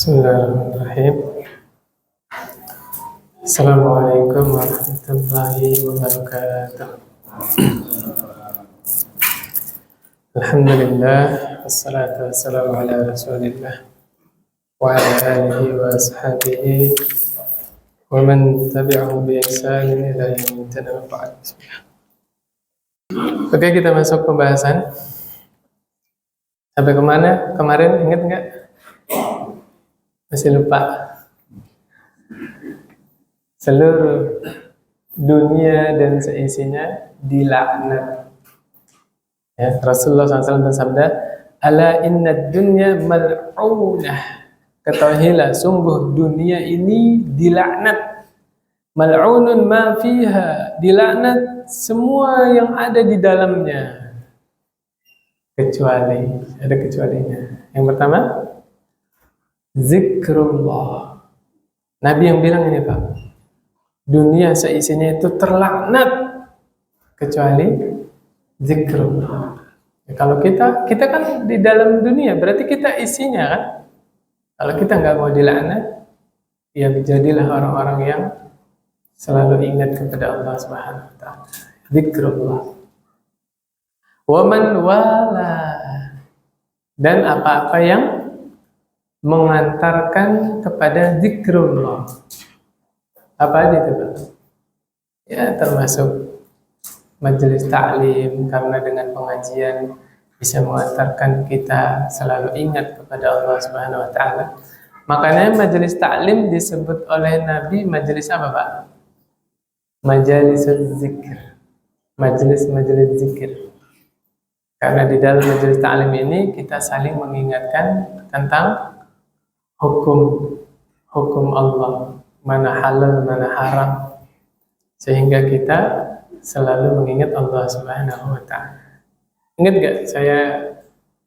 Bismillahirrahmanirrahim. Assalamualaikum warahmatullahi wabarakatuh. Alhamdulillah, wassalatu wassalamu ala rasulillah wa ala alihi wa ashabihi wa man tabi'ahu bi ihsanin ila yaumiddin wa ba'd. Oke, kita masuk pembahasan. Sampai kemana? Kemarin ingat nggak? Masih lupa? Seluruh dunia dan seisinya dilaknat. Ya, Rasulullah SAW bersabda, "Ala inna dunya mal'unah." Ketahuilah, sungguh dunia ini dilaknat. Mal'unun ma fiha, dilaknat semua yang ada di dalamnya. Kecuali, ada kecualinya. Yang pertama, zikrullah. Nabi yang bilang ini, Pak. Dunia seisinya itu terlaknat kecuali zikrullah. Ya, kalau kita kan di dalam dunia, berarti kita isinya kan. Kalau kita nggak mau dilaknat, ya jadilah orang-orang yang selalu ingat kepada Allah Subhanahu wa taala. Zikrullah. Wa man wala, dan apa-apa yang mengantarkan kepada zikrullah. Apa aja itu, Pak? Ya, termasuk majelis ta'lim, karena dengan pengajian bisa mengantarkan kita selalu ingat kepada Allah Subhanahu wa taala. Makanya majelis ta'lim disebut oleh Nabi majelis apa, Pak? Majelis zikir. Majelis zikir. Karena di dalam majelis ta'lim ini kita saling mengingatkan tentang hukum Allah, mana halal, mana haram, sehingga kita selalu mengingat Allah Subhanahu wa ta'ala. Ingat gak saya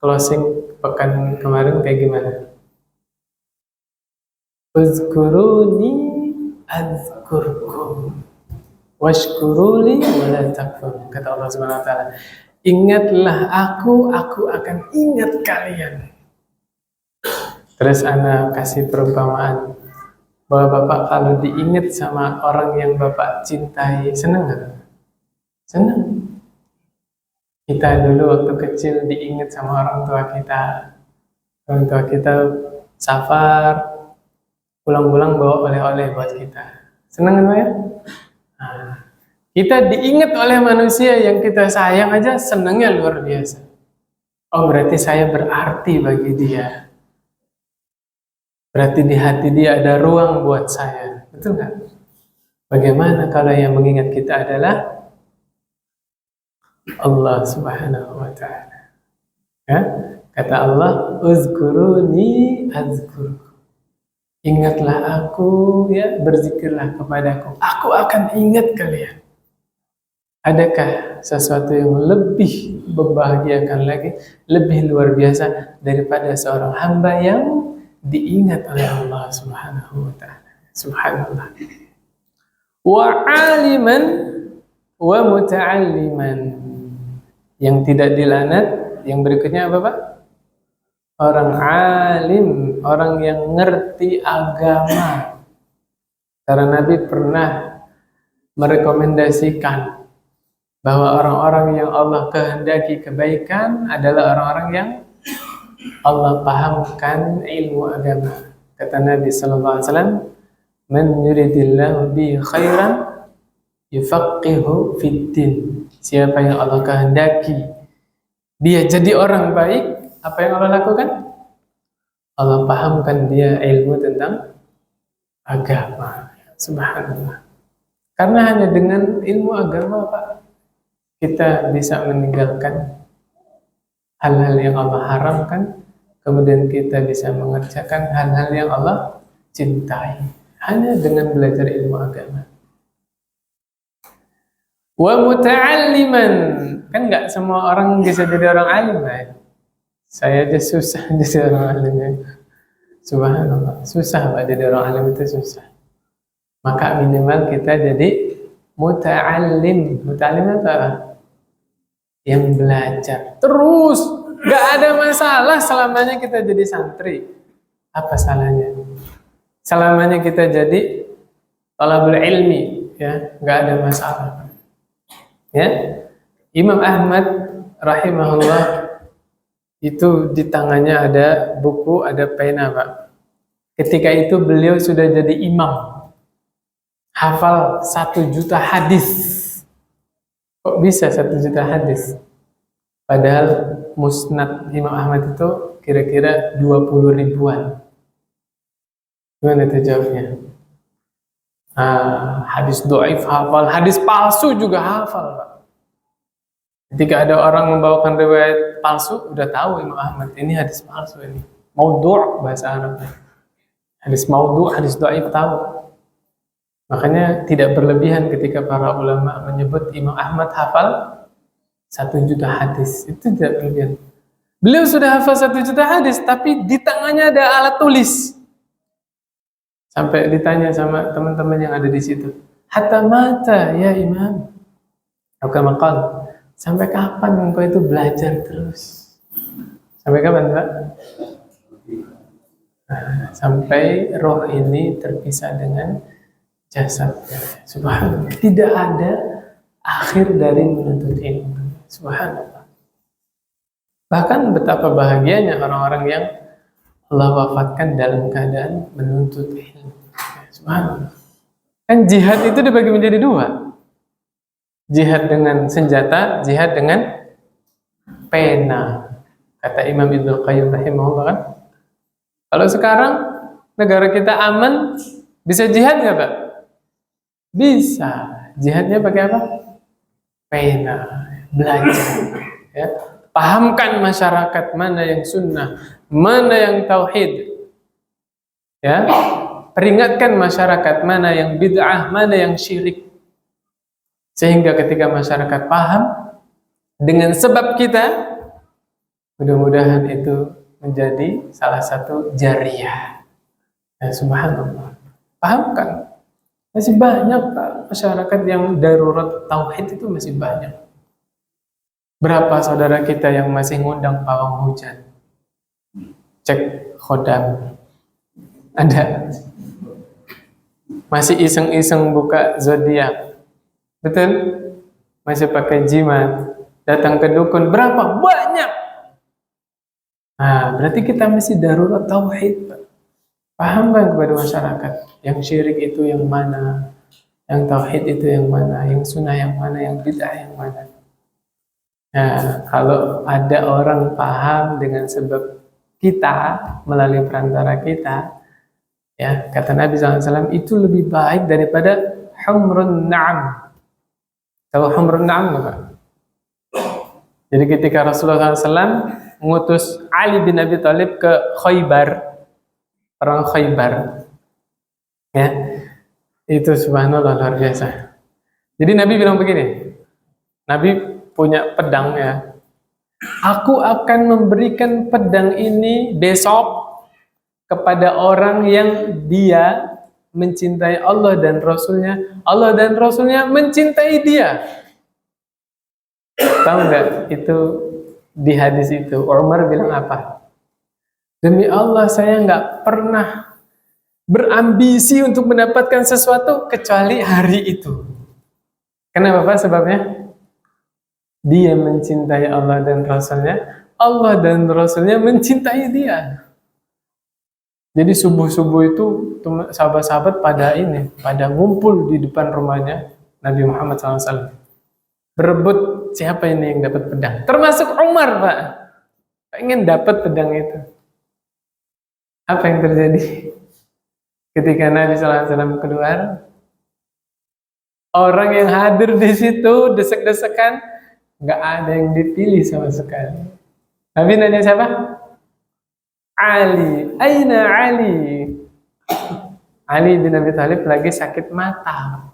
closing pekan kemarin kayak gimana? Uzkuruni azkurkum washkuruli wala takfur, kata Allah Subhanahu wa ta'ala. Ingatlah aku akan ingat kalian. Terus ana kasih perumpamaan bahwa Bapak kalau diingat sama orang yang Bapak cintai, senang nggak? Senang. Kita dulu waktu kecil diingat sama orang tua kita. Orang tua kita safar, pulang-pulang bawa oleh-oleh buat kita. Senang nggak ya? Nah, kita diingat oleh manusia yang kita sayang aja, senangnya luar biasa. Oh, berarti saya berarti bagi dia. Berarti di hati dia ada ruang buat saya. Betul nggak? Bagaimana kalau yang mengingat kita adalah Allah Subhanahu wa ta'ala? Ya? Kata Allah, uzkuruni azkurkum. Ingatlah aku, ya, berzikirlah kepadaku. Aku akan ingat kalian. Adakah sesuatu yang lebih membahagiakan lagi, lebih luar biasa daripada seorang hamba yang diingat oleh Allah Subhanahu wa ta'ala? Subhanallah. Wa aliman wa muta'alliman. Yang tidak dilaknat, yang berikutnya apa, Pak? Orang alim, orang yang ngerti agama. Karena Nabi pernah merekomendasikan bahwa orang-orang yang Allah kehendaki kebaikan adalah orang-orang yang Allah pahamkan ilmu agama. Kata Nabi sallallahu alaihi wasallam, "Man yuridillahu bi khairan yufaqihu fiddin." Siapa yang Allah kehendaki dia jadi orang baik, apa yang Allah lakukan? Allah pahamkan dia ilmu tentang agama. Subhanallah. Karena hanya dengan ilmu agama, Pak, kita bisa meninggalkan hal-hal yang Allah haramkan, kemudian kita bisa mengerjakan hal-hal yang Allah cintai. Hanya dengan belajar ilmu agama. Wa muta'alliman. Kan nggak semua orang bisa jadi orang alim, Pak. Saya aja susah jadi orang alim, ya. Subhanallah. Susah, Pak, jadi orang alim itu susah. Maka minimal kita jadi muta'allim. Muta'allim apa? Yang belajar terus, gak ada masalah selamanya kita jadi santri Apa salahnya? Selamanya kita jadi talabul ilmi, ya, nggak ada masalah. Ya, Imam Ahmad rahimahullah itu di tangannya ada buku, ada pena, Pak. Ketika itu beliau sudah jadi imam, hafal 1 juta hadis. Kok bisa 1 juta hadis? Padahal musnad Imam Ahmad itu kira-kira 20 ribuan. Gimana itu jawabnya? Hadis do'if hafal, hadis palsu juga hafal, Pak. Ketika ada orang membawakan riwayat palsu, udah tahu Imam Ahmad, ini hadis palsu ini. Maudhu' bahasa Arabnya. Hadis maudhu', hadis do'if tahu. Makanya tidak berlebihan ketika para ulama menyebut Imam Ahmad hafal 1 juta hadis. Itu tidak berlebihan. Beliau sudah hafal 1 juta hadis, tapi di tangannya ada alat tulis. Sampai ditanya sama teman-teman yang ada di situ, hatta mata ya Imam, apa makal? Sampai kapan engkau itu belajar terus? Sampai kapan, Pak? Sampai roh ini terpisah dengan jasadnya. Subhanallah. Tidak ada akhir dari menuntut ilmu. Subhanallah. Bahkan betapa bahagianya orang-orang yang Allah wafatkan dalam keadaan menuntut ilmu. Subhanallah. Kan jihad itu dibagi menjadi 2. Jihad dengan senjata, jihad dengan pena. Kata Imam Ibnu Qayyim rahimahullah kan. Kalau sekarang negara kita aman, bisa jihad nggak, Pak? Bisa. Jihadnya pakai apa? Pena. Belajar. Ya. Pahamkan masyarakat mana yang sunnah, mana yang tauhid. Ya. Peringatkan masyarakat mana yang bid'ah, mana yang syirik. Sehingga ketika masyarakat paham dengan sebab kita, mudah-mudahan itu menjadi salah satu jariyah. Ya, subhanallah. Pahamkan. Masih banyak, Pak, masyarakat yang darurat tauhid itu masih banyak. Berapa saudara kita yang masih ngundang pawang hujan? Cek khodam. Ada. Masih iseng-iseng buka zodiak. Betul? Masih pakai jimat. Datang ke dukun. Berapa? Banyak. Nah, berarti kita masih darurat tauhid, Pak. Pahamkan kepada masyarakat. Yang syirik itu yang mana? Yang tauhid itu yang mana? Yang sunnah yang mana? Yang bid'ah yang mana? Nah, kalau ada orang paham dengan sebab kita, melalui perantara kita, ya, kata Nabi SAW, itu lebih baik daripada humrun na'am. Tahu humrun na'am nggak, Pak? Jadi ketika Rasulullah SAW mengutus Ali bin Abi Thalib ke Khaybar, orang Khaybar, ya, itu subhanallah luar biasa. Jadi Nabi bilang begini, Nabi punya pedang, ya. Aku akan memberikan pedang ini besok kepada orang yang dia mencintai Allah dan Rasulnya, Allah dan Rasulnya mencintai dia. Tahu nggak itu di hadis itu Umar bilang apa? Demi Allah saya nggak pernah berambisi untuk mendapatkan sesuatu kecuali hari itu. Kenapa, Pak? Sebabnya dia mencintai Allah dan Rasulnya, Allah dan Rasulnya mencintai dia. Jadi subuh-subuh itu sahabat-sahabat pada ngumpul di depan rumahnya Nabi Muhammad SAW. Berebut siapa ini yang dapat pedang. Termasuk Umar, Pak. Pengen dapat pedang itu. Apa yang terjadi? Ketika Nabi SAW keluar, orang yang hadir di situ desek-desekan, nggak ada yang dipilih sama sekali. Nabi nanya siapa? Ali. Aina Ali? Ali bin Abi Thalib lagi sakit mata.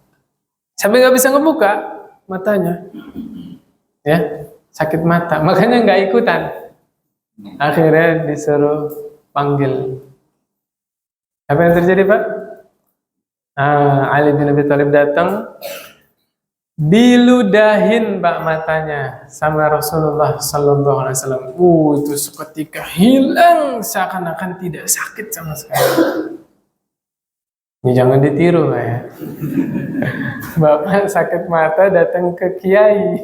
Sampai nggak bisa ngebuka matanya. Ya, sakit mata. Makanya nggak ikutan. Akhirnya disuruh panggil. Apa yang terjadi, Pak? Ali bin Abi Thalib datang. diludahin Pak matanya sama Rasulullah Sallallahu Alaihi Wasallam. Itu seketika hilang seakan-akan tidak sakit sama sekali. Ini jangan ditiru Pak ya. Bapak sakit mata datang ke kiai.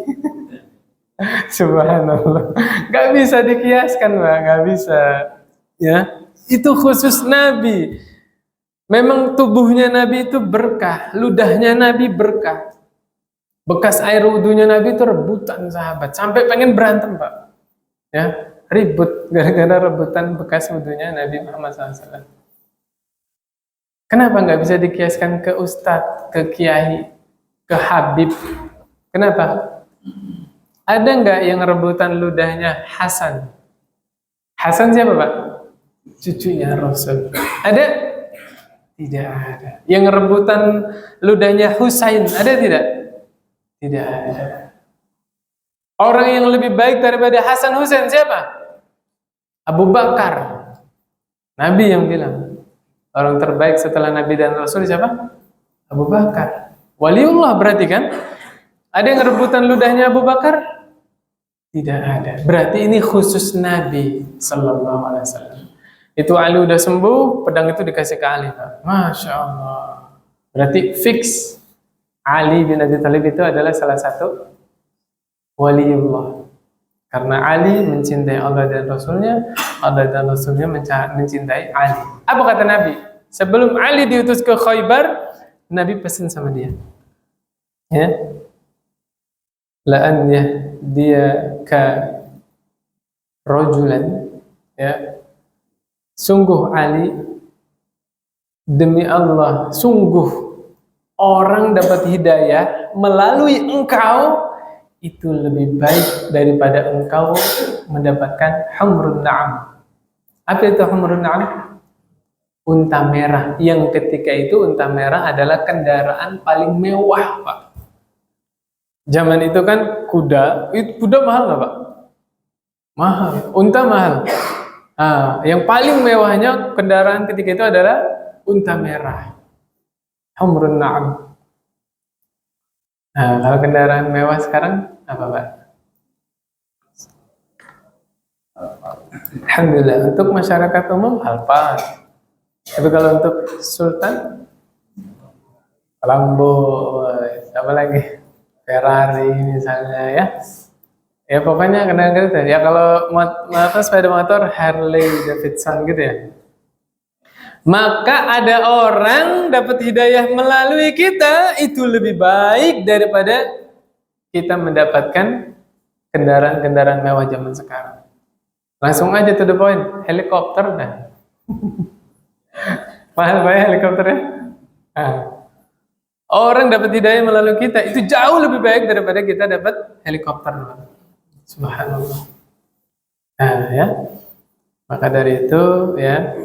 Subhanallah. Gak bisa dikiaskan Pak, gak bisa. Ya, itu khusus Nabi. Memang tubuhnya Nabi itu berkah, ludahnya Nabi berkah. Bekas air wudhunya Nabi itu rebutan sahabat, sampai pengen berantem Pak. Ya, ribut gara-gara rebutan bekas wudhunya Nabi Muhammad SAW. Kenapa nggak bisa dikiaskan ke ustadz, ke kiai, ke habib? Kenapa? Ada nggak yang rebutan ludahnya Hasan? Hasan siapa Pak? Cucunya Rasul. Ada? Tidak ada. Yang rebutan ludahnya Husain, ada tidak? Tidak ada. Orang yang lebih baik daripada Hasan Husain siapa? Abu Bakar. Nabi yang bilang, orang terbaik setelah Nabi dan Rasul siapa? Abu Bakar. Waliullah berarti kan? Ada yang rebutan ludahnya Abu Bakar? Tidak ada. Berarti ini khusus Nabi Sallallahu Alaihi Wasallam. Itu Ali udah sembuh, pedang itu dikasih ke Ali. Masya Allah. Berarti fix. Ali bin Abi Thalib itu adalah salah satu waliullah. Karena Ali mencintai Allah dan Rasulnya, Allah dan Rasulnya mencintai Ali. Apa kata Nabi? Sebelum Ali diutus ke Khaybar, Nabi pesan sama dia. Ya. La'an yahdiyaka rajulan, ya. Sungguh Ali, demi Allah, sungguh orang dapat hidayah melalui engkau itu lebih baik daripada engkau mendapatkan humrun na'am. Apa itu humrun na'am? Unta merah. Yang ketika itu unta merah adalah kendaraan paling mewah Pak. Zaman itu kan kuda mahal nggak Pak? Mahal. Unta mahal. Yang paling mewahnya kendaraan ketika itu adalah unta merah. Humrun na'am. Kalau kendaraan mewah sekarang apa Pak? Alhamdulillah, untuk masyarakat umum Alphard. Tapi kalau untuk Sultan, Lambo, apa lagi? Ferrari misalnya ya. Ya pokoknya kendaraan gitu. Ya kalau sepeda motor Harley Davidson gitu ya. Maka ada orang dapat hidayah melalui kita itu lebih baik daripada kita mendapatkan kendaraan-kendaraan mewah zaman sekarang. Langsung aja to the point, helikopter dah. Mahal banget helikopternya. Orang dapat hidayah melalui kita itu jauh lebih baik daripada kita dapat helikopter. Subhanallah. Ya. Maka dari itu ya,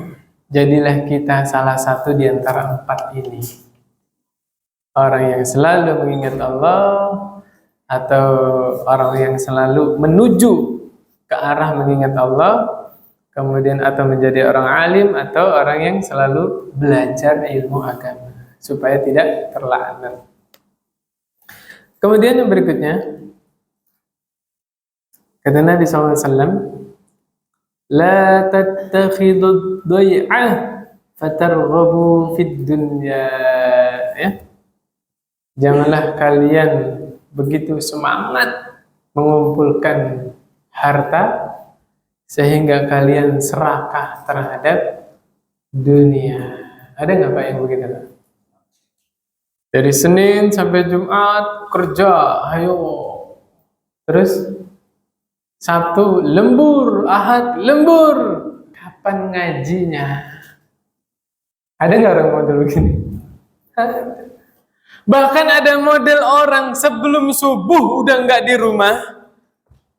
jadilah kita salah satu di antara 4 ini. Orang yang selalu mengingat Allah, atau orang yang selalu menuju ke arah mengingat Allah, kemudian atau menjadi orang alim, atau orang yang selalu belajar ilmu agama supaya tidak terlaknat. Kemudian yang berikutnya, kata Nabi SAW, la tattakhidud dai'ah fatarghabu fid dunya. Ya. Janganlah kalian begitu semangat mengumpulkan harta sehingga kalian serakah terhadap dunia. Ada nggak Pak yang begitu? Dari Senin sampai Jumat kerja, ayo. Terus Sabtu lembur, Ahad lembur. Kapan ngajinya? Ada nggak orang model begini? Bahkan ada model orang sebelum subuh udah nggak di rumah,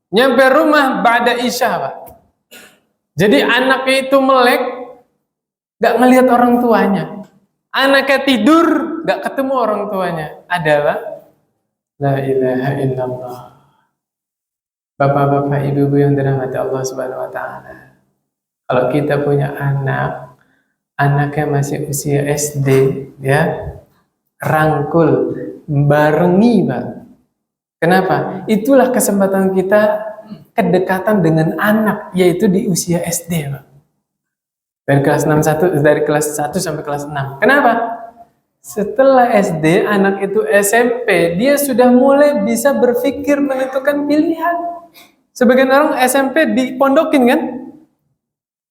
nyampe rumah ba'da isya Pak. Jadi anaknya itu melek, nggak ngelihat orang tuanya. Anaknya tidur, nggak ketemu orang tuanya. Ada Pak? La ilaha illallah. Bapak-bapak, ibu-ibu yang dirahmati Allah Subhanahu wa taala. Kalau kita punya anak, anaknya masih usia SD, ya, rangkul, barengi Pak. Kenapa? Itulah kesempatan kita kedekatan dengan anak, yaitu di usia SD, Pak. Dari kelas 1 sampai kelas 6. Kenapa? Setelah SD, anak itu SMP, dia sudah mulai bisa berpikir menentukan pilihan. Sebagian orang SMP dipondokin kan?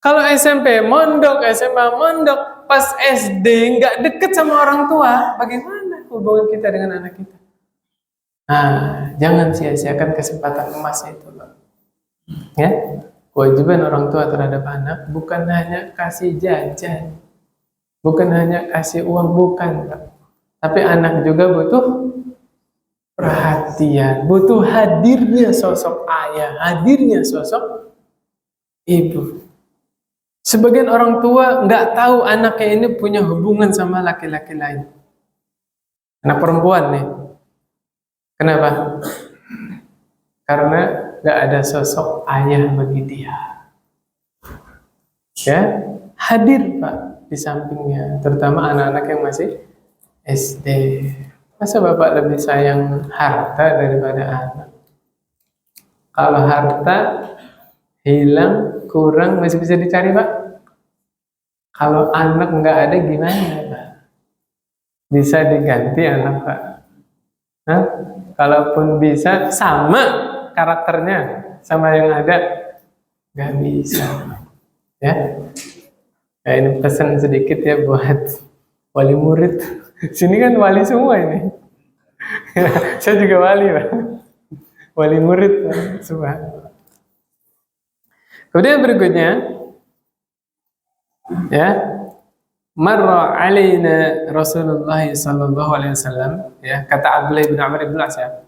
Kalau SMP mondok, SMA mondok, pas SD nggak deket sama orang tua, bagaimana hubungan kita dengan anak kita? Nah, jangan sia-siakan kesempatan emas itu, Pak. Ya, kewajiban orang tua terhadap anak bukan hanya kasih jajan, bukan hanya kasih uang, bukan, Pak. Tapi anak juga butuh perhatian, butuh hadirnya sosok ayah, hadirnya sosok ibu. Sebagian orang tua nggak tahu anaknya ini punya hubungan sama laki-laki lain. Anak perempuan nih. Kenapa? Karena nggak ada sosok ayah bagi dia. Ya, hadir Pak di sampingnya, terutama anak-anak yang masih SD. Masa Bapak lebih sayang harta daripada anak? Kalau harta hilang, kurang, masih bisa dicari, Pak. Kalau anak nggak ada gimana, Pak? Bisa diganti anak, Pak. Nah, kalaupun bisa sama karakternya sama yang ada, nggak bisa. Ya, ini pesan sedikit ya buat wali murid. Sini kan wali semua ini. Saya juga wali, Pak. Wali murid, subhanallah. Kemudian berikutnya, ya, marra alaina Rasulullah sallallahu alaihi wasallam, ya, kata Abdullah bin Amr bin As, ya,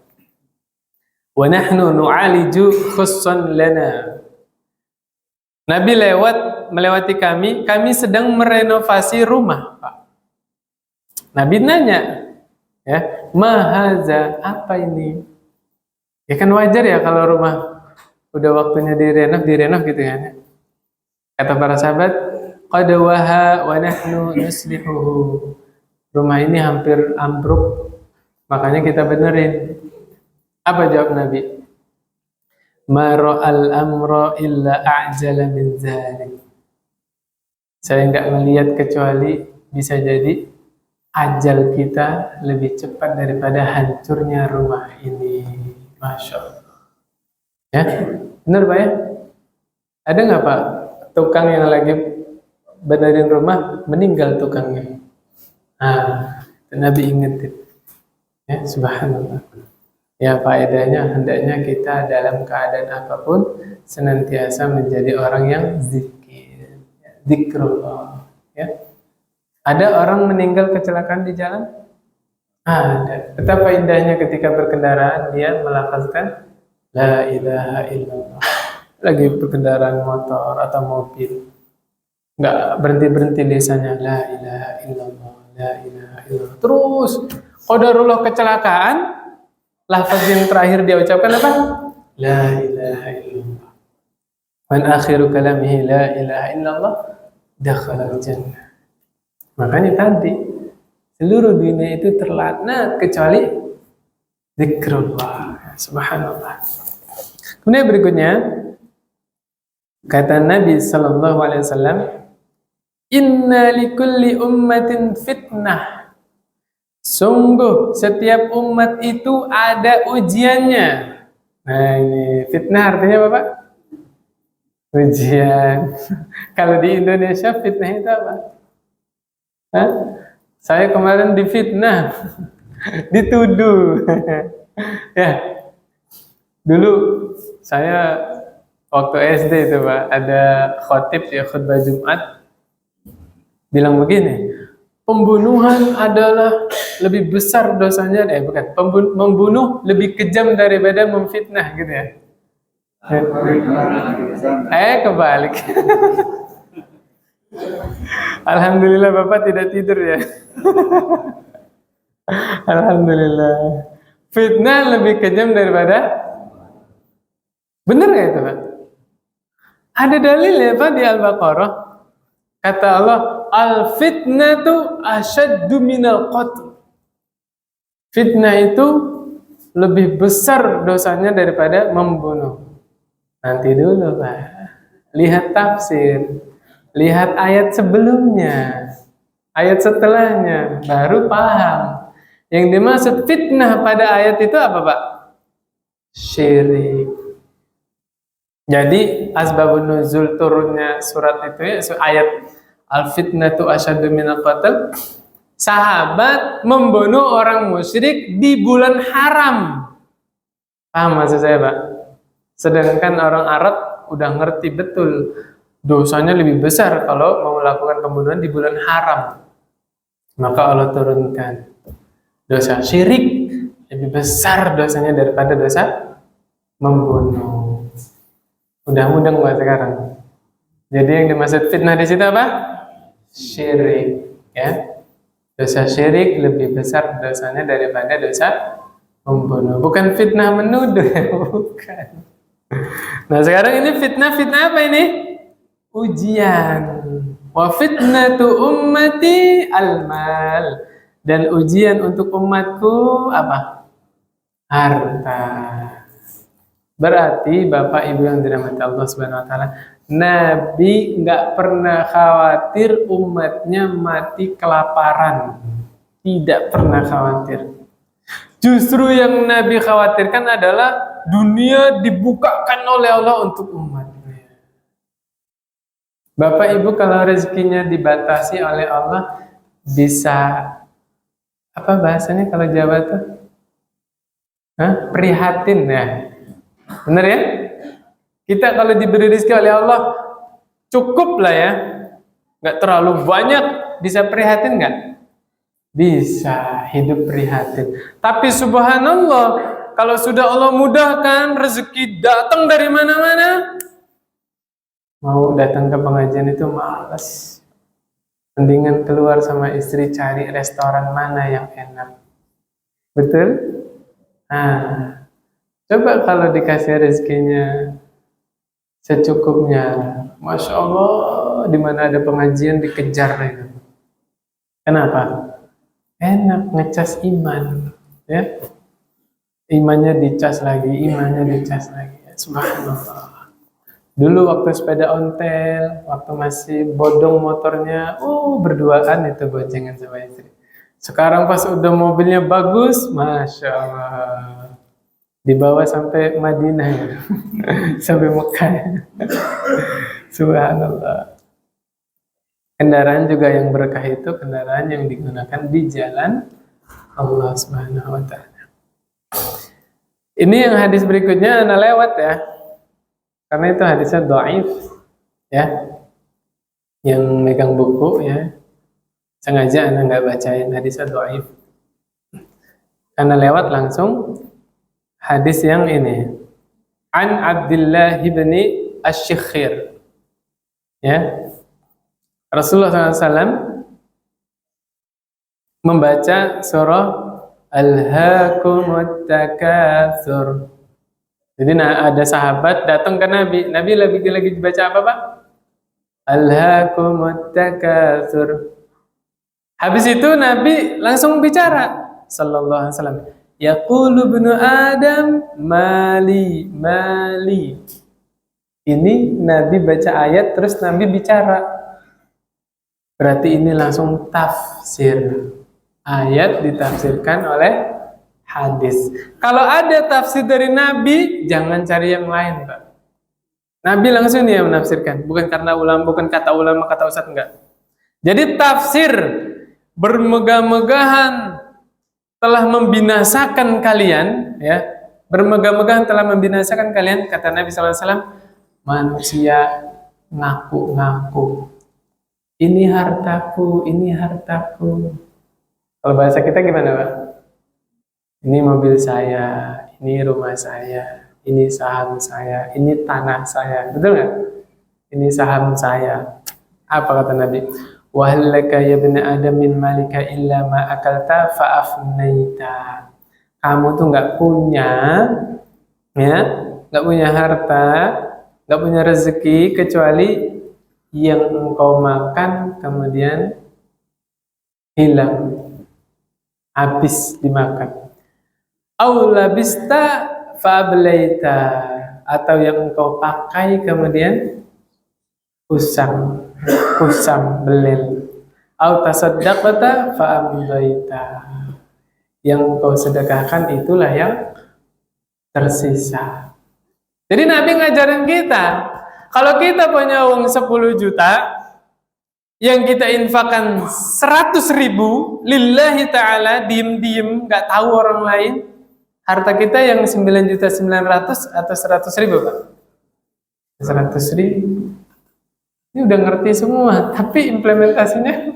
wa nahnu nu'aliju khussan lana. Nabi melewati kami sedang merenovasi rumah, Pak. Nabi nanya, ya, mahaza, apa ini? Ya kan wajar ya kalau rumah udah waktunya direnov gitu ya. Kata para sahabat, qad waha wa nahnu nuslihuhu. Rumah ini hampir ambruk, makanya kita benerin. Apa jawab Nabi? Ma ra'al amra illa a'jala min dzalik. Saya enggak melihat kecuali bisa jadi ajal kita lebih cepat daripada hancurnya rumah ini. Masya Allah. Ya, benar Pak ya? Ada nggak Pak tukang yang lagi benerin rumah meninggal tukangnya? Nah, Nabi ingetin. Ya, subhanallah. Ya, faedahnya hendaknya kita dalam keadaan apapun senantiasa menjadi orang yang zikir, zikrullah. Ya. Ada orang meninggal kecelakaan di jalan? Ada. Betapa indahnya ketika berkendaraan dia melafazkan la ilaha illallah. Lagi berkendaraan motor atau mobil, nggak berhenti lisannya la ilaha illallah, la ilaha illallah. Terus qadarullah kecelakaan, lafaz yang terakhir dia ucapkan apa? La ilaha illallah. Man akhiru kalamihi la ilaha illallah dakhala al-jannah. Makanya tadi seluruh dunia itu terlaknat kecuali zikrullah. Subhanallah. Kemudian berikutnya kata Nabi sallallahu alaihi wasallam, inna likulli ummatin fitnah. Sungguh setiap umat itu ada ujiannya. Nah, ini fitnah artinya apa, Pak? Ujian. Kalau di Indonesia fitnah itu apa? Hah? Saya kemarin difitnah, dituduh. Ya, dulu saya waktu SD itu Pak, ada khotib ya, khutbah Jumat, bilang begini, pembunuhan adalah lebih besar dosanya, membunuh lebih kejam daripada memfitnah gitu ya. Kebalik. Alhamdulillah Bapak tidak tidur ya. Alhamdulillah. Fitnah lebih kejam daripada, benar nggak itu Pak? Ada dalil ya Pak di Al-Baqarah. Kata Allah, al-fitnatu asyaddu minal qatl. Fitnah itu lebih besar dosanya daripada membunuh. Nanti dulu Pak, lihat tafsir, lihat ayat sebelumnya, ayat setelahnya, baru paham. Yang dimaksud fitnah pada ayat itu apa Pak? Syirik. Jadi asbabun nuzul turunnya surat itu ya, ayat al-fitnatu asyaddu minal qatl. Sahabat membunuh orang musyrik di bulan haram. Paham maksud saya Pak? Sedangkan orang Arab udah ngerti betul dosanya lebih besar kalau mau melakukan pembunuhan di bulan haram. Maka Allah turunkan dosa syirik lebih besar dosanya daripada dosa membunuh. Udah mudeng Pak sekarang. Jadi yang dimaksud fitnah di situ apa? Syirik, ya. Dosa syirik lebih besar dosanya daripada dosa membunuh. Bukan fitnah menuduh, bukan. Nah sekarang ini fitnah apa ini? Ujian. Wa fitnatu ummati al-mal. Dan ujian untuk umatku apa? Harta. Berarti Bapak Ibu yang dirahmati Allah Subhanahu wa taala, Nabi nggak pernah khawatir umatnya mati kelaparan. Tidak pernah khawatir. Justru yang Nabi khawatirkan adalah dunia dibukakan oleh Allah untuk umatnya. Bapak Ibu kalau rezekinya dibatasi oleh Allah bisa apa bahasanya kalau Jawa tuh? Prihatin ya. Benar ya? Kita kalau diberi rezeki oleh Allah cukup lah ya, nggak terlalu banyak, bisa prihatin nggak? Bisa hidup prihatin. Tapi subhanallah, kalau sudah Allah mudahkan rezeki datang dari mana-mana, mau datang ke pengajian itu malas. Mendingan keluar sama istri cari restoran mana yang enak. Betul? Nah, coba kalau dikasih rezekinya secukupnya, Masya Allah, di mana ada pengajian dikejar itu. Kenapa? Enak ngecas iman, ya. Imannya dicas lagi, ya. Subhanallah. Dulu waktu sepeda ontel, waktu masih bodong motornya, berduaan itu boncengan sama istri. Sekarang pas udah mobilnya bagus, Masya Allah. Dibawa sampai Madinah ya. Sampai Mekah. Subhanallah. Kendaraan juga yang berkah itu kendaraan yang digunakan di jalan Allah Subhanahu wa taala. Ini yang hadis berikutnya ana lewat ya. Karena itu hadisnya dhaif ya. Yang megang buku ya. Sengaja ana enggak bacain hadisnya dhaif. Karena lewat langsung hadis yang ini. An Abdullah bin Asy-Syikhir. Ya. Rasulullah SAW membaca surah Alhaakumut Takatsur. Jadi ada sahabat datang ke Nabi. Nabi lagi baca apa Pak? Alhaakumut Takatsur. Habis itu Nabi langsung bicara sallallahu alaihi wasallam. Yaqulu ibnu Adam mali. Ini Nabi baca ayat terus Nabi bicara. Berarti ini langsung tafsir. Ayat ditafsirkan oleh hadis. Kalau ada tafsir dari Nabi, jangan cari yang lain, Pak. Nabi langsung dia menafsirkan, bukan karena ulama, bukan kata ulama, kata ustadz, enggak. Jadi tafsir bermegah-megahan telah membinasakan kalian, ya. Bermegah-megahan telah membinasakan kalian, kata Nabi SAW, manusia ngaku-ngaku. Ini hartaku. Kalau bahasa kita gimana, Pak? Ini mobil saya, ini rumah saya, ini saham saya, ini tanah saya. Betul nggak? Ini saham saya. Apa kata Nabi? Wa hal laka ya ibn Adam min malika illa ma akalta fa afnaita. Kamu tuh nggak punya, ya, nggak punya harta, nggak punya rezeki kecuali yang engkau makan kemudian hilang, habis dimakan. Au labista fa'ablaita, atau yang engkau pakai kemudian kusam belel. Au tasaddaqta fa'amdaita, yang engkau sedekahkan itulah yang tersisa. Jadi Nabi ngajarin kita, kalau kita punya uang 10 juta, yang kita infakkan 100.000 lillahi ta'ala, diem-diem, gak tahu orang lain, harta kita yang 9.900.000 atau 100.000 Pak? 100.000. Ini udah ngerti semua, tapi implementasinya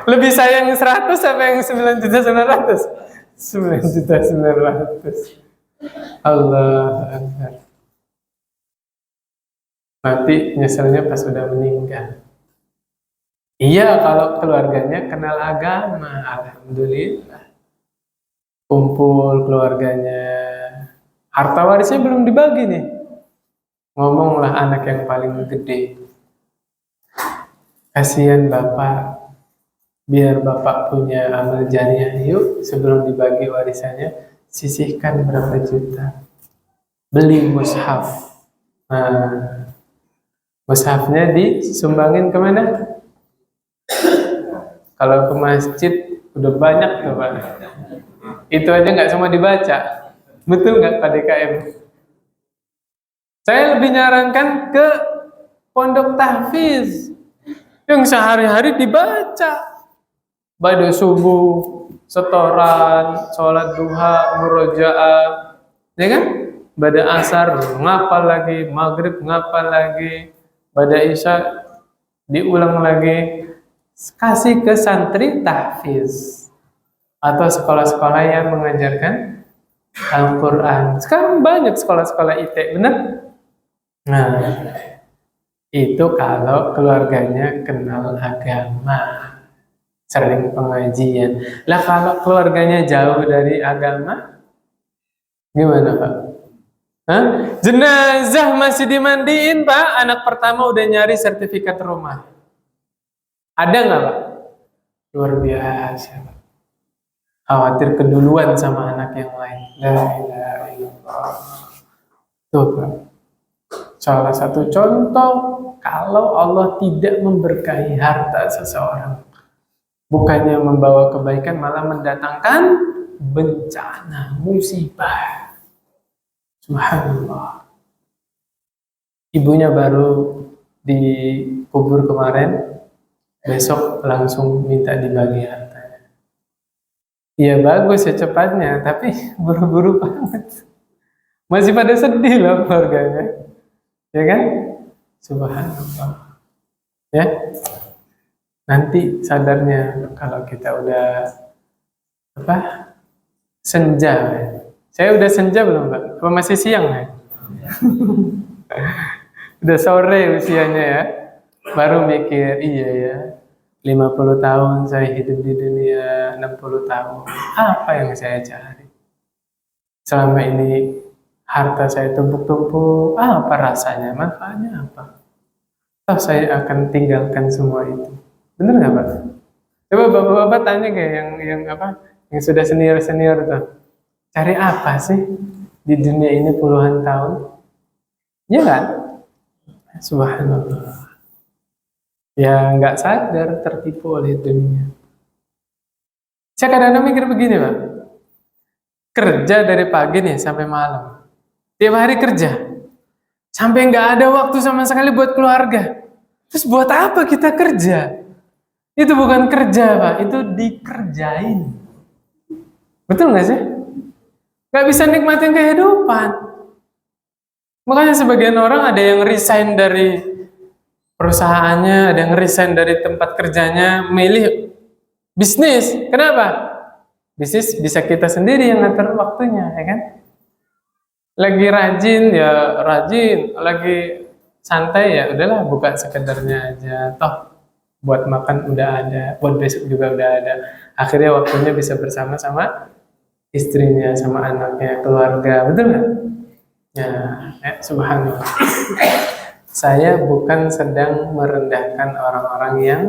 lebih sayang 100 apa yang 9.900.000? 9.900.000. Allah Akbar. Mati nyeselnya pas sudah meninggal. Iya, kalau keluarganya kenal agama, alhamdulillah. Kumpul keluarganya, harta warisnya belum dibagi nih. Ngomonglah anak yang paling gede. Kasihan bapak, biar bapak punya amal jariah, yuk sebelum dibagi warisannya, sisihkan berapa juta. Beli mushaf. Nah, mushafnya disumbangin kemana? Kalau ke masjid udah banyak tuh Pak. Itu aja nggak semua dibaca. Betul nggak Pak DKM? Saya lebih nyarankan ke pondok tahfiz yang sehari-hari dibaca. Pada subuh, setoran, sholat duha, murojaah, ya kan? Pada asar ngapal lagi, maghrib ngapal lagi, pada isya diulang lagi. Kasih ke santri tahfiz atau sekolah-sekolah yang mengajarkan Al-Quran. Sekarang banyak sekolah-sekolah IT, benar? Nah, itu kalau keluarganya kenal agama, sering pengajian. Lah kalau keluarganya jauh dari agama, gimana Pak? Hah? Jenazah masih dimandiin Pak, anak pertama udah nyari sertifikat rumah. Ada nggak Pak? Luar biasa Pak. Khawatir keduluan sama anak yang lain. La ilaha illallah. Tuh Pak. Salah satu contoh kalau Allah tidak memberkahi harta seseorang, bukannya membawa kebaikan, malah mendatangkan bencana, musibah. Subhanallah. Ibunya baru dikubur kemarin, besok langsung minta dibagi hartanya. Ya bagus secepatnya, tapi buru-buru banget. Masih pada sedih loh keluarganya. Ya kan? Subhanallah. Ya. Nanti sadarnya kalau kita udah senja. Saya udah senja belum, Pak? Apa masih siang ya? Udah sore usianya ya. Baru mikir, iya ya. 50 tahun saya hidup di dunia, 60 tahun. Apa yang saya cari? Selama ini harta saya tumpuk-tumpuk, apa rasanya? Manfaatnya apa? Toh saya akan tinggalkan semua itu. Bener nggak Pak? Coba bapak-bapak tanya kayak yang sudah senior-senior tuh. Cari apa sih di dunia ini puluhan tahun? Ya kan? Subhanallah. Ya nggak sadar tertipu oleh dunia. Saya kadang-kadang mikir begini Pak. Kerja dari pagi nih sampai malam. Tiap hari kerja. Sampai nggak ada waktu sama sekali buat keluarga. Terus buat apa kita kerja? Itu bukan kerja Pak, itu dikerjain. Betul nggak sih? Nggak bisa nikmatin kehidupan. Makanya sebagian orang ada yang resign dari perusahaannya, ada yang resign dari tempat kerjanya, milih bisnis. Kenapa? Bisnis bisa kita sendiri yang ngatur waktunya, ya kan? Lagi rajin ya rajin, lagi santai ya udahlah buka sekedarnya aja. Toh buat makan udah ada, buat besok juga udah ada. Akhirnya waktunya bisa bersama-sama istrinya, sama anaknya, keluarga, betul nggak? Ya, subhanallah. Saya bukan sedang merendahkan orang-orang yang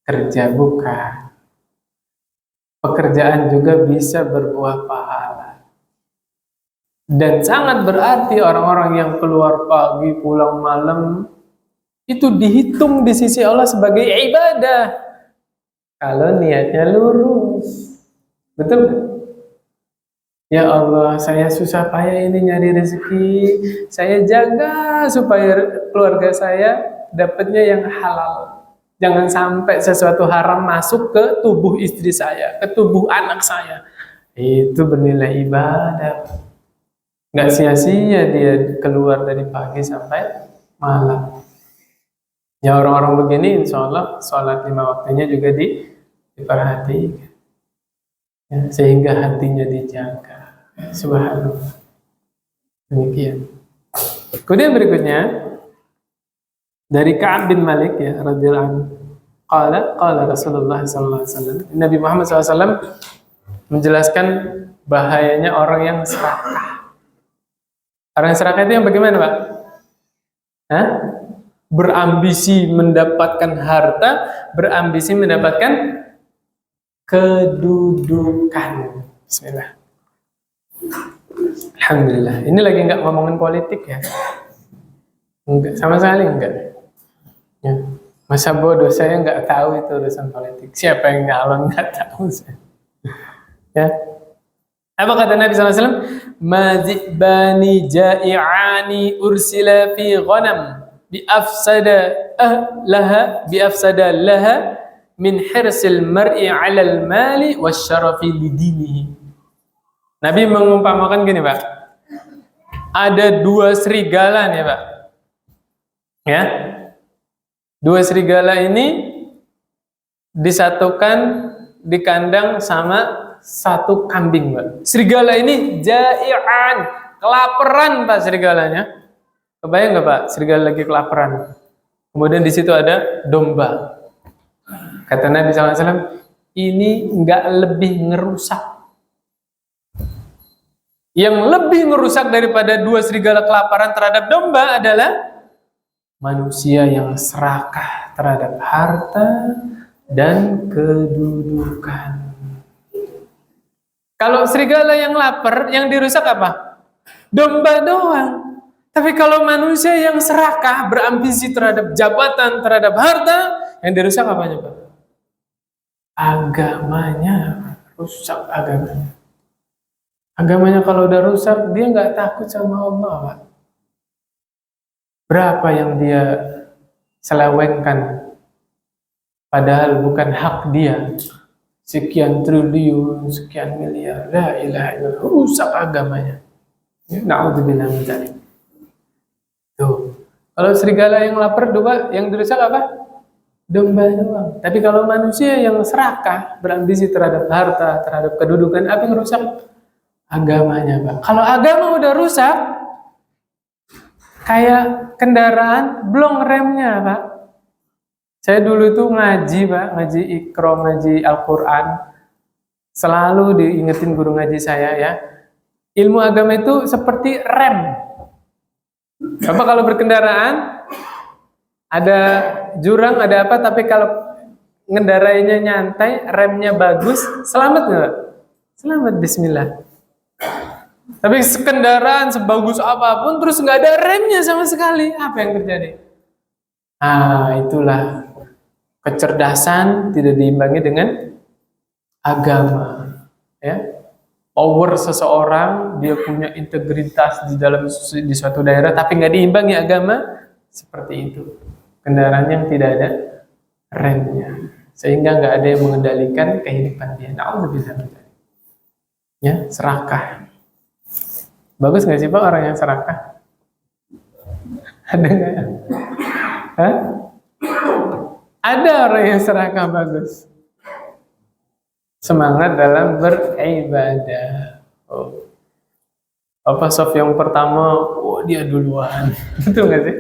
kerja, bukan. pekerjaan juga bisa berbuah pahala. Dan sangat berarti orang-orang yang keluar pagi pulang malam itu dihitung di sisi Allah sebagai ibadah kalau niatnya lurus. Betul gak? Ya Allah, saya susah payah ini nyari rezeki, saya jaga supaya keluarga saya dapatnya yang halal. Jangan sampai sesuatu haram masuk ke tubuh istri saya, ke tubuh anak saya. Itu bernilai ibadah. Nggak sia-sia dia keluar dari pagi sampai malam. Ya orang-orang begini insya Allah sholat 5 waktunya juga diperhatikan. Ya, sehingga hatinya dijaga. Subhanallah. Demikian. Kemudian berikutnya dari Ka'ab bin Malik ya radhiyallahu anhu. Qala Rasulullah sallallahu alaihi wasallam. Nabi Muhammad SAW menjelaskan bahayanya orang yang serakah. Orang yang serakah itu yang bagaimana, Pak? Hah? Berambisi mendapatkan harta, berambisi mendapatkan kedudukan. Bismillah. Alhamdulillah. Ini lagi nggak ngomongin politik ya? Enggak, sama sekali enggak. Ya. Masa bodoh, saya nggak tahu itu urusan politik. Siapa yang nyalon nggak tahu saya. Ya. Apa kata Nabi SAW? Mazibani ja'i'ani ursila fi ghanam biafsada laha min hirsil mar'i 'alal mali wasyarafi lidinihi. Nabi mengumpamakan gini, Pak. Ada 2 serigala nih, Pak. Ya. 2 serigala ini disatukan di kandang sama 1 kambing, Pak. Serigala ini ja'i'an, kelaparan, Pak, serigalanya. Kebayang nggak, Pak? Serigala lagi kelaparan. Kemudian di situ ada domba. Kata Nabi SAW, ini nggak lebih ngerusak. Yang lebih ngerusak daripada 2 serigala kelaparan terhadap domba adalah manusia yang serakah terhadap harta dan kedudukan. Kalau serigala yang lapar, yang dirusak apa? Domba doang. Tapi kalau manusia yang serakah, berambisi terhadap jabatan, terhadap harta, yang dirusak apanya, Pak? Agamanya. Rusak agamanya. Agamanya kalau udah rusak, dia nggak takut sama Allah, Pak. Berapa yang dia selewengkan, padahal bukan hak dia. Sekian triliun, sekian miliar, la ilaha illallah, rusak agamanya. Na'udzubillah min dzalik. Tuh. Kalau serigala yang lapar, domba yang dirusak apa? Domba doang. Tapi kalau manusia yang serakah, berambisi terhadap harta, terhadap kedudukan, apa yang rusak? Agamanya, Pak. Kalau agama udah rusak, kayak kendaraan belum remnya, Pak. Saya dulu itu ngaji, Pak, ngaji Iqra, ngaji Al-Quran. Selalu diingetin guru ngaji saya ya. Ilmu agama itu seperti rem. Bapak kalau berkendaraan, ada jurang, ada apa, tapi kalau ngendarainya nyantai, remnya bagus, selamat nggak, Pak? Selamat, bismillah. Tapi kendaraan sebagus apapun terus nggak ada remnya sama sekali, apa yang terjadi? Itulah kecerdasan tidak diimbangi dengan agama. Ya, power seseorang, dia punya integritas di suatu daerah, tapi nggak diimbangi agama, seperti itu. Kendaraan yang tidak ada remnya, sehingga nggak ada yang mengendalikan kehidupan dia. Na'udzubillah. Ya, serakah. Bagus nggak sih, Pak, orang yang serakah? Ada nggak ya? Hah? Ada orang yang serakah bagus. Semangat dalam beribadah. Apa soft yang pertama, dia duluan. Betul nggak sih?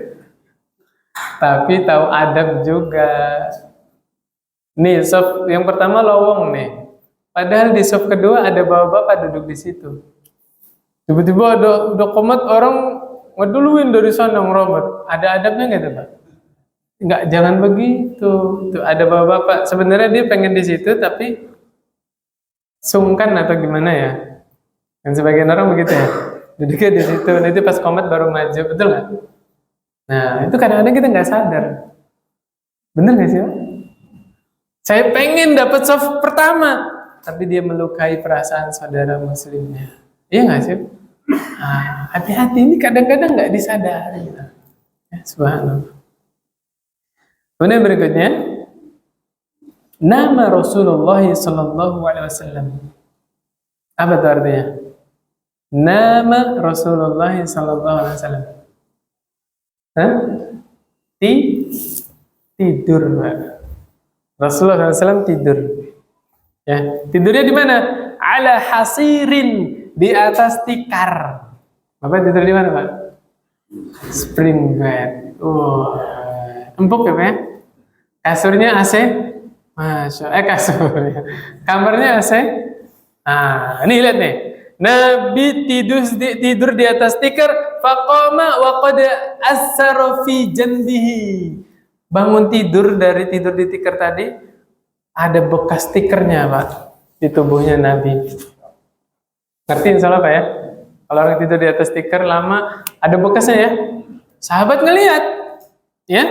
Tapi tahu adab juga. Nih, soft yang pertama lowong nih. Padahal di soft kedua ada bapak-bapak duduk di situ. Tiba-tiba udah komat orang ngeduluin dari sana ngerobot. Ada adabnya nggak tuh, Pak? Nggak, jangan begitu. Tuh ada bapak-bapak. Sebenarnya dia pengen di situ, tapi sungkan atau gimana ya? Dan sebagian orang begitu ya. Duduknya di situ, nanti pas komat baru maju, betul nggak? Nah, itu kadang-kadang kita nggak sadar. Bener nggak sih, Pak? Saya pengen dapat soft pertama, tapi dia melukai perasaan saudara muslimnya. Iya nggak sih? Ah, hati-hati, ini kadang-kadang nggak disadari. Ya, subhanallah. Kemudian berikutnya, nama Rasulullah Sallallahu Alaihi Wasallam. Apa itu artinya? Nama Rasulullah Sallallahu Alaihi Wasallam. Hah? Tidur, Pak. Rasulullah SAW tidur. Ya, tidurnya di mana? Ala hasirin, di atas tikar. Bapak tidur di mana, Pak? Spring bed. Empuk ya, Pak? Kasurnya AC? Kasurnya. Kamarnya AC? Ah, ini lihat nih. Nabi tidur di atas tikar, faqama wa qad asara fi janbihi. Bangun tidur dari tidur di tikar tadi, ada bekas tikernya, Pak, di tubuhnya Nabi. Ngerti insyaallah, Pak ya? Kalau orang tidur di atas tikar lama, ada bekasnya ya. Sahabat ngelihat, ya.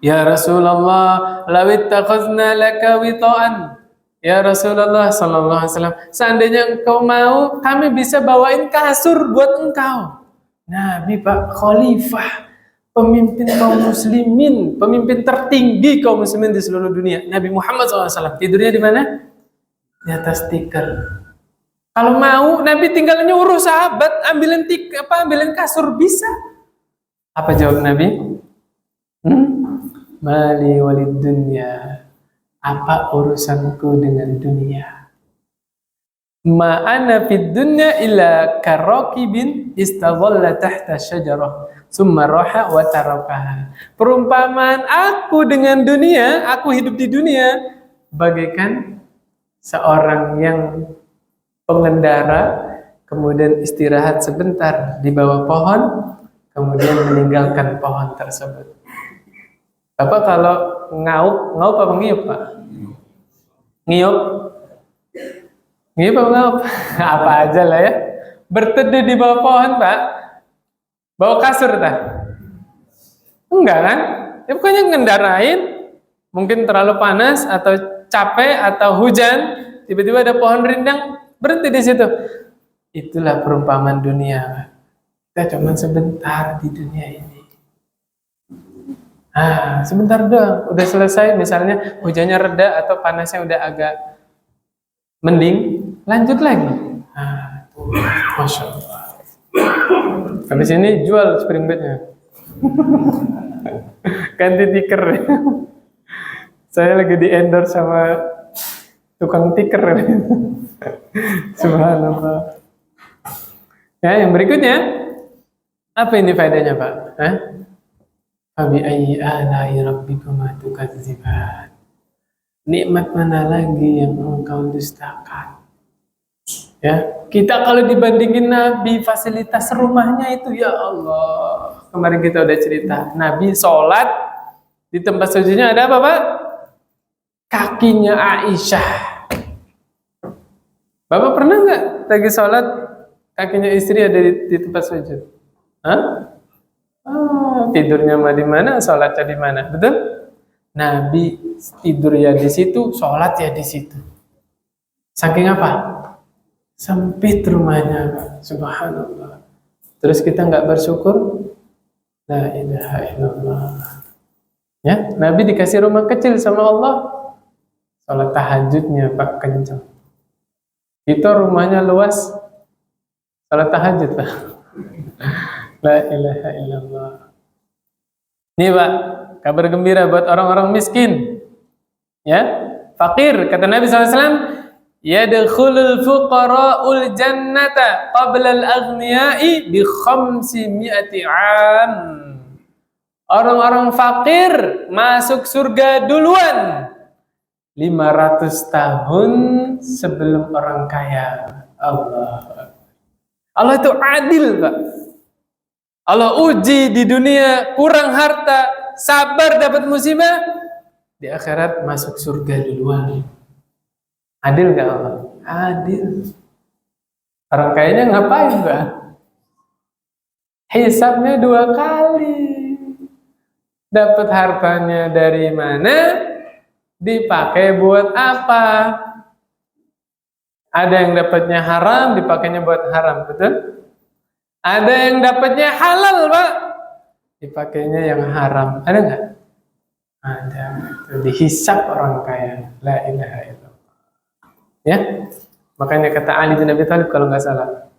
Ya Rasulullah, lawittakhazna laka wita'an. Ya Rasulullah sallallahu alaihi wasallam, seandainya engkau mau, kami bisa bawain kasur buat engkau. Nabi, Pak, khalifah, pemimpin kaum muslimin, pemimpin tertinggi kaum muslimin di seluruh dunia. Nabi Muhammad SAW tidurnya di mana? Di atas tikar. Kalau mau, Nabi tinggal nyuruh sahabat ambilin kasur, bisa. Apa jawab Nabi? Mali walid dunya. Apa urusanku dengan dunia? Ma'ana fid dunya illa karakibin istadhalla tahta syajarah summa raha wa tarakaha. Perumpamaan aku dengan dunia, aku hidup di dunia bagaikan seorang yang pengendara kemudian istirahat sebentar di bawah pohon kemudian meninggalkan pohon tersebut. Bapak kalau ngaup apa ngiup, Pak? Ngiup? Ngiup apa ngaup? Apa aja lah ya. Berteduh di bawah pohon, Pak. Bawa kasur, tak? Enggak kan? Ya pokoknya ngendarain, mungkin terlalu panas, atau capek, atau hujan, tiba-tiba ada pohon rindang, berhenti di situ. Itulah perumpamaan dunia, Pak. Kita cuma sebentar di dunia ini. Sebentar doang, udah selesai, misalnya hujannya reda atau panasnya udah agak mending, lanjut lagi. Masya Allah. Habis ini jual spring bednya. Ganti tikar. Saya lagi di endorse sama tukang tikar. Subhanallah. Ya, yang berikutnya, apa ini faedahnya, Pak? Fabi ayyi ala'i rabbikuma tukadziban. Nikmat mana lagi yang engkau dustakan? Ya, kita kalau dibandingin Nabi, fasilitas rumahnya itu, ya Allah. Kemarin kita udah cerita, Nabi sholat di tempat sujudnya ada apa, Pak? Kakinya Aisyah. Bapak pernah nggak lagi sholat kakinya istri ada di tempat sujud? Tidurnya mah di mana, sholatnya di mana, betul? Nabi tidur ya di situ, sholat ya di situ. Saking apa? Sempit rumahnya, Pak. Subhanallah. Terus kita nggak bersyukur? La ilaha illallah. Ya, Nabi dikasih rumah kecil sama Allah, sholat tahajudnya, Pak, kencang. Kita rumahnya luas, sholat tahajud, Pak. La ilaha illallah. Nih, Pak, kabar gembira buat orang-orang miskin. Ya, fakir, kata Nabi SAW, yadkhulul fuqara'ul jannata qabla al-aghniya'i bi 500 'am. Orang-orang fakir masuk surga duluan 500 tahun sebelum orang kaya. Allah itu adil, Pak. Allah uji di dunia kurang harta, sabar dapat musibah, di akhirat masuk surga duluan. Adil gak Allah? Adil. Orang kayanya ngapain, Mbak? Hisabnya 2 kali. Dapat hartanya dari mana? Dipakai buat apa? Ada yang dapatnya haram, dipakainya buat haram, betul? Ada yang dapatnya halal, Pak, dipakainya yang haram. Ada nggak? Ada. Itu dihisab orang kaya. La ilaha illallah. Ya, makanya kata Ali bin Abi Thalib kalau nggak salah,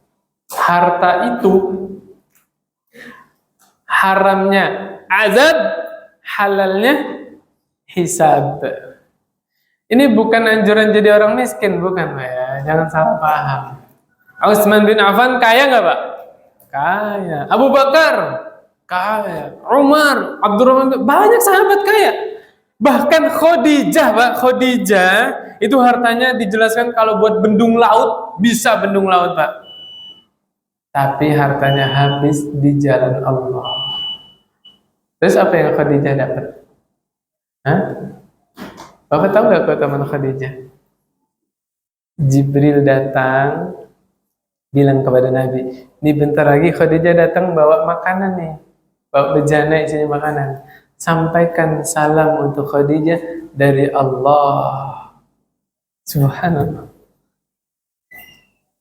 harta itu haramnya azab, halalnya hisab. Ini bukan anjuran jadi orang miskin, bukan Pak ya. Jangan salah paham. Utsman bin Affan kaya nggak Pak? Kaya. Abu Bakar kaya. Umar, Abdurrahman, banyak sahabat kaya. Bahkan Khadijah, Pak, Khadijah itu hartanya dijelaskan kalau buat bendung laut, bisa bendung laut, Pak. Tapi hartanya habis di jalan Allah. Terus apa yang Khadijah dapat? Hah? Bapak tahu nggak keutamaan Khadijah? Jibril datang, bilang kepada Nabi, ini bentar lagi Khadijah datang bawa makanan nih, bawa bejana isinya makanan. Sampaikan salam untuk Khadijah dari Allah. Subhanallah.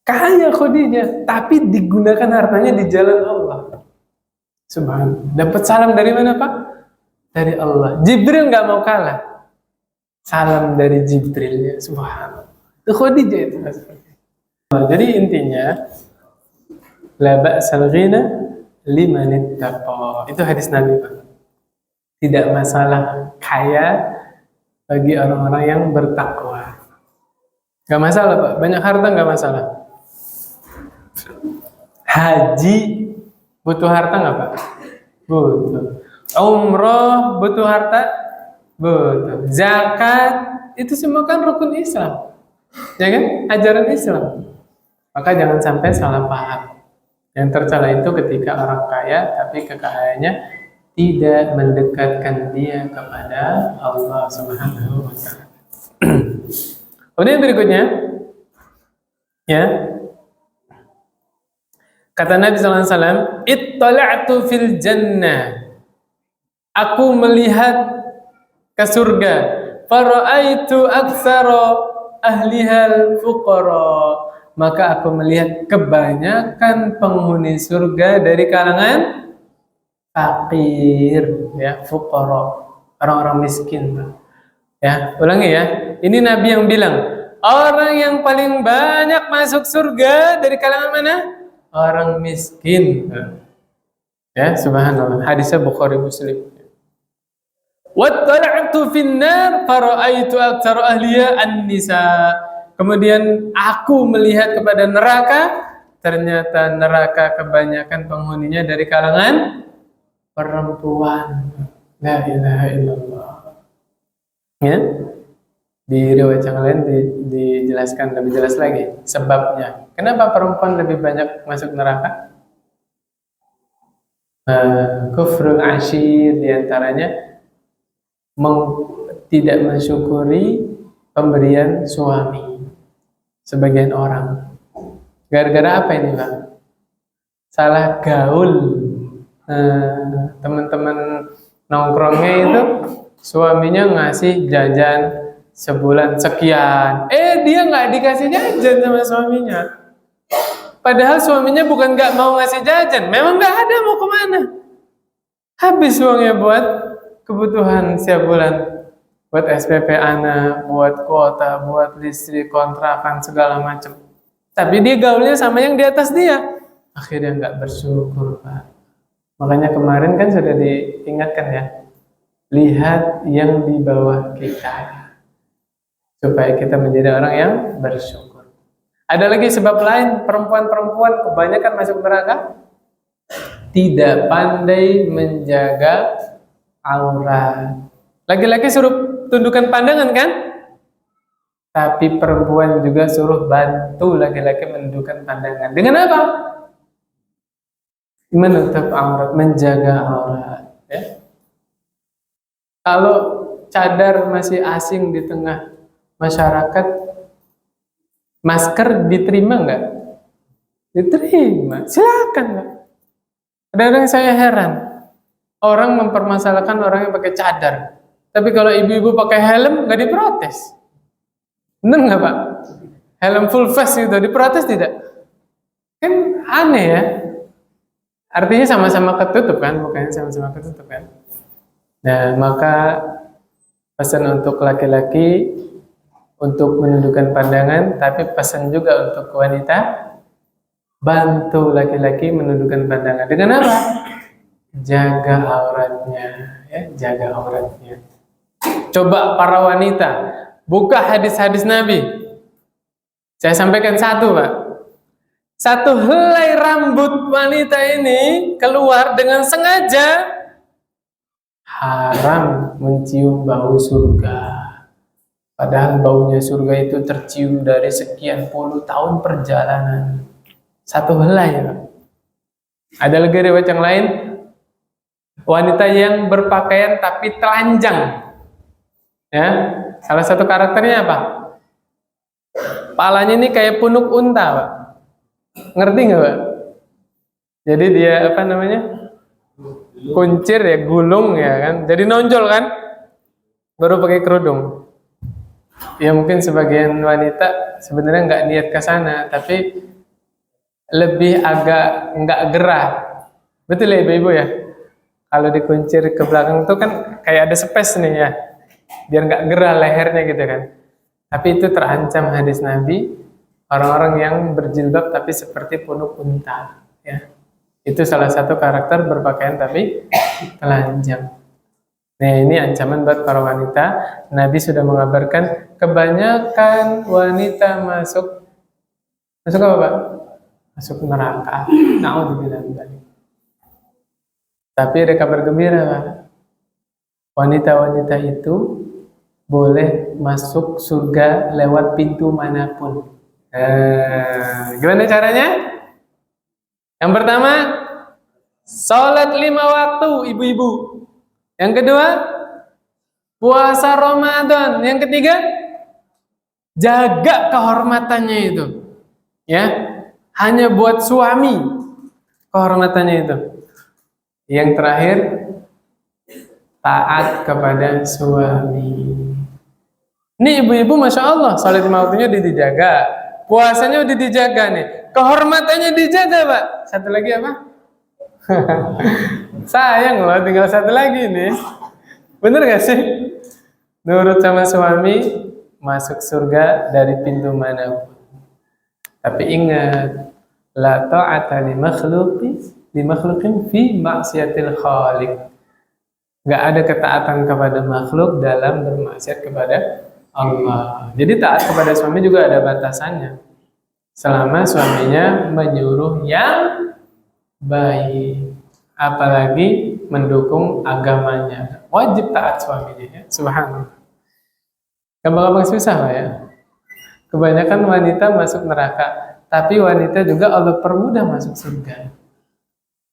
Kaya Khadijah, tapi digunakan hartanya di jalan Allah. Subhanallah. Dapat salam dari mana, Pak? Dari Allah. Jibril nggak mau kalah. Salam dari Jibril, ya. Subhanallah. Itu Khadijah itu. Jadi intinya, la ba'sal ghina liman ittaqa. Itu hadis Nabi, Pak. Tidak masalah kaya bagi orang-orang yang bertakwa. Gak masalah, Pak. Banyak harta gak masalah. Haji butuh harta gak, Pak? Butuh. Umroh butuh harta? Butuh. Zakat itu semua kan rukun Islam, ya kan? Ajaran Islam. Maka jangan sampai salah paham. Yang tercela itu ketika orang kaya tapi kekayaannya tidak mendekatkan dia kepada Allah Subhanahu wa Ta'ala. Kemudian berikutnya, ya, kata Nabi SAW, ittala'tu fil jannah. Aku melihat ke surga. Fara'aitu aktsara ahlihal fuqara. Maka aku melihat kebanyakan penghuni surga dari kalangan fakir, ya, fuqara, orang-orang miskin. Ya, ulangi ya. Ini Nabi yang bilang, orang yang paling banyak masuk surga dari kalangan mana? Orang miskin. Ya, subhanallah. Hadisnya Bukhari Muslim. Wattala'tu finnar fara'aitu aktsara ahliya an-nisa. Kemudian aku melihat kepada neraka, ternyata neraka kebanyakan penghuninya dari kalangan perempuan. La ilaha illallah. Ya. Di riwayat yang lain dijelaskan lebih jelas lagi sebabnya. Kenapa perempuan lebih banyak masuk neraka? Kufrul ashir diantaranya tidak mensyukuri pemberian suami. Sebagian orang gara-gara apa ini, Pak? Salah gaul. Teman-teman nongkrongnya itu suaminya ngasih jajan sebulan sekian, dia nggak dikasih jajan sama suaminya. Padahal suaminya bukan nggak mau ngasih jajan, memang nggak ada, mau kemana? Habis uangnya buat kebutuhan setiap bulan, buat SPP anak, buat kuota, buat listrik, kontrakan, segala macam. Tapi dia gaulnya sama yang di atas dia, akhirnya nggak bersyukur, Pak. Makanya kemarin kan sudah diingatkan ya, lihat yang di bawah kita, supaya kita menjadi orang yang bersyukur. Ada lagi sebab lain, perempuan-perempuan kebanyakan masuk neraka, tidak pandai menjaga aurat. Laki-laki suruh tundukkan pandangan kan? Tapi perempuan juga suruh bantu laki-laki menundukkan pandangan. Dengan apa? Menutup aurat, menjaga aurat. Ya. Kalau cadar masih asing di tengah masyarakat, Masker diterima nggak? Diterima, silakan nggak. Kadang-kadang saya heran, orang mempermasalahkan orang yang pakai cadar, tapi kalau ibu-ibu pakai helm nggak diprotes. Bener nggak Pak? Helm full face itu diprotes tidak? Kan aneh ya. Artinya sama-sama ketutup kan, mukanya sama-sama ketutup kan. Nah, maka pesan untuk laki-laki untuk menundukkan pandangan, tapi pesan juga untuk wanita, bantu laki-laki menundukkan pandangan. Dengan apa? Jaga auratnya, ya, jaga auratnya. Coba para wanita, buka hadis-hadis Nabi. Saya sampaikan satu, Pak. Satu helai rambut wanita ini keluar dengan sengaja, haram mencium bau surga. Padahal baunya surga itu tercium dari sekian puluh tahun perjalanan. Satu helai, Pak. Ada lagi riwayat yang lain, wanita yang berpakaian tapi telanjang. Ya, salah satu karakternya apa? Palanya ini kayak punuk unta, Pak. Ngerti nggak, Pak? Jadi dia apa namanya? Kuncir ya, gulung ya kan. Jadi nonjol kan? Baru pakai kerudung. Ya mungkin sebagian wanita sebenarnya nggak niat ke sana, tapi lebih agak nggak gerah. Betul ya ibu-ibu ya? Kalau dikuncir ke belakang tuh kan kayak ada space nih ya, biar nggak gerah lehernya gitu kan. Tapi itu terancam hadis Nabi, orang-orang yang berjilbab tapi seperti punuk unta. Ya, itu salah satu karakter berpakaian tapi telanjang. Nah ini ancaman buat para wanita. Nabi sudah mengabarkan kebanyakan wanita masuk apa Pak? Masuk neraka. Na'udzubillah. Tapi ada kabar gembira, Pak. Wanita-wanita itu boleh masuk surga lewat pintu manapun. Gimana caranya? Yang pertama, sholat 5 waktu, ibu-ibu. Yang kedua, puasa Ramadan. Yang ketiga, jaga kehormatannya itu. Ya, hanya buat suami kehormatannya itu. Yang terakhir, taat kepada suami. Ini ibu-ibu Masya Allah, salat 5 waktunya udah dijaga, puasanya udah dijaga nih, kehormatannya dijaga Pak. Satu lagi apa? Sayang loh, tinggal satu lagi nih. Bener gak sih? Nurut sama suami, masuk surga dari pintu mana? Tapi ingat, la ta'ata li makhluqin fi maksiatil khaliq. Gak ada ketaatan kepada makhluk dalam bermaksiat kepada Allah. Jadi taat kepada suami juga ada batasannya. Selama suaminya menyuruh yang baik, apalagi mendukung agamanya, wajib taat suaminya ya. Subhanallah. Gampang-gampang susah Pak ya. Kebanyakan wanita masuk neraka, tapi wanita juga Allah permudah masuk surga.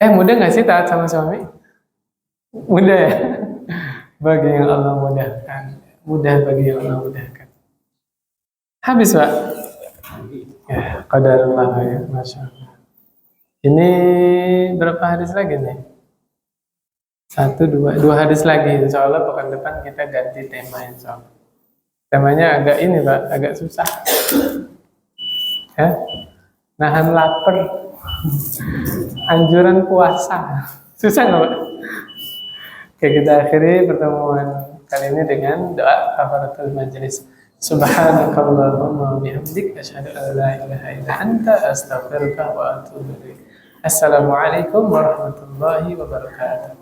Mudah gak sih taat sama suami? Mudah ya? Bagi yang Allah mudahkan. Mudah bagi yang Allah mudahkan. Habis Pak? Ya, qadarullah ya, Masya Allah. Ini berapa hadis lagi nih? 1, 2 hadis lagi. Insya Allah pekan depan kita ganti tema insya Allah. Temanya agak ini Pak, agak susah. Ya, nahan lapar. Anjuran puasa. Susah nggak Pak? Oke, kita akhiri pertemuan kali ini dengan doa kafaratul majelis. Subhanakallahumma wa bihamdik asyhadu an la ilaha illa anta astaghfiruka wa atubu ilaik. Assalamualaikum warahmatullahi wabarakatuh.